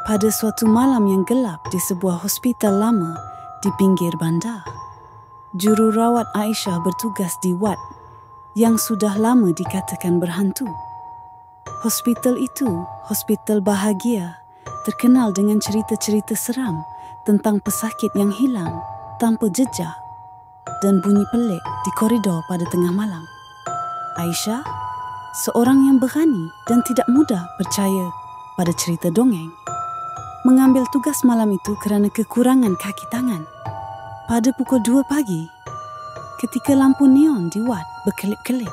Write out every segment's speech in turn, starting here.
Pada suatu malam yang gelap di sebuah hospital lama di pinggir bandar, jururawat Aisyah bertugas di ward yang sudah lama dikatakan berhantu. Hospital itu, hospital bahagia, terkenal dengan cerita-cerita seram tentang pesakit yang hilang tanpa jejak dan bunyi pelik di koridor pada tengah malam. Aisyah, seorang yang berani dan tidak mudah percaya pada cerita dongeng, mengambil tugas malam itu kerana kekurangan kaki tangan. Pada pukul 2 pagi, ketika lampu neon di wad berkelip-kelip,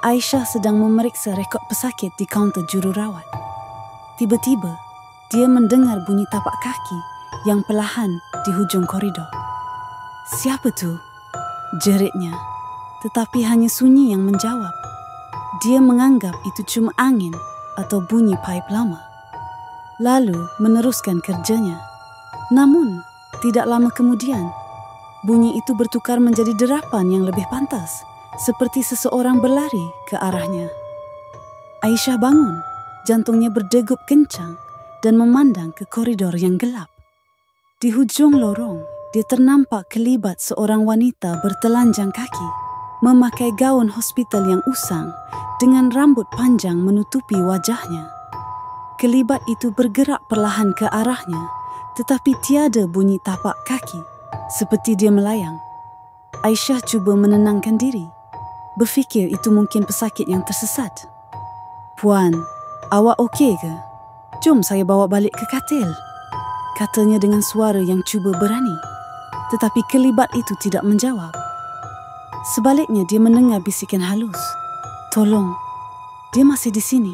Aisyah sedang memeriksa rekod pesakit di kaunter jururawat. Tiba-tiba, dia mendengar bunyi tapak kaki yang perlahan di hujung koridor. "Siapa tu?" jeritnya, tetapi hanya sunyi yang menjawab. Dia menganggap itu cuma angin atau bunyi paip lama, lalu meneruskan kerjanya. Namun, tidak lama kemudian, bunyi itu bertukar menjadi derapan yang lebih pantas, seperti seseorang berlari ke arahnya. Aisyah bangun, jantungnya berdegup kencang dan memandang ke koridor yang gelap. Di hujung lorong, dia ternampak kelibat seorang wanita bertelanjang kaki, memakai gaun hospital yang usang dengan rambut panjang menutupi wajahnya. Kelibat itu bergerak perlahan ke arahnya, tetapi tiada bunyi tapak kaki, seperti dia melayang. Aisyah cuba menenangkan diri, berfikir itu mungkin pesakit yang tersesat. "Puan, awak okey ke? Jom saya bawa balik ke katil," katanya dengan suara yang cuba berani. Tetapi kelibat itu tidak menjawab. Sebaliknya dia mendengar bisikan halus, "Tolong, dia masih di sini."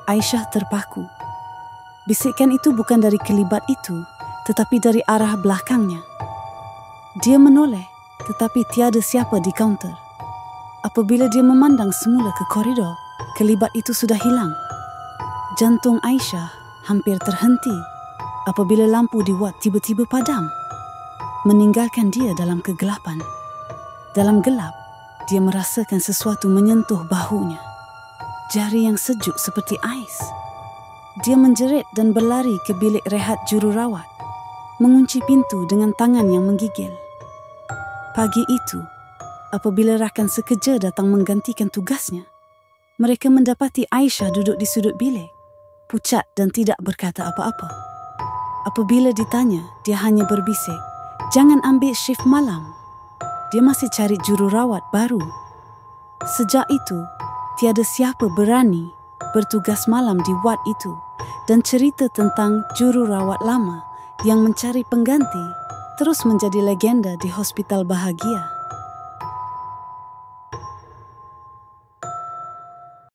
Aisyah terpaku. Bisikan itu bukan dari kelibat itu, tetapi dari arah belakangnya. Dia menoleh, tetapi tiada siapa di kaunter. Apabila dia memandang semula ke koridor, kelibat itu sudah hilang. Jantung Aisyah hampir terhenti apabila lampu di wad tiba-tiba padam, meninggalkan dia dalam kegelapan. Dalam gelap, dia merasakan sesuatu menyentuh bahunya. Jari yang sejuk seperti ais. Dia menjerit dan berlari ke bilik rehat jururawat, mengunci pintu dengan tangan yang menggigil. Pagi itu, apabila rakan sekerja datang menggantikan tugasnya, mereka mendapati Aisyah duduk di sudut bilik, pucat dan tidak berkata apa-apa. Apabila ditanya, dia hanya berbisik, "Jangan ambil shift malam. Dia masih cari jururawat baru." Sejak itu, tiada siapa berani bertugas malam di wad itu, dan cerita tentang jururawat lama yang mencari pengganti terus menjadi legenda di hospital bahagia.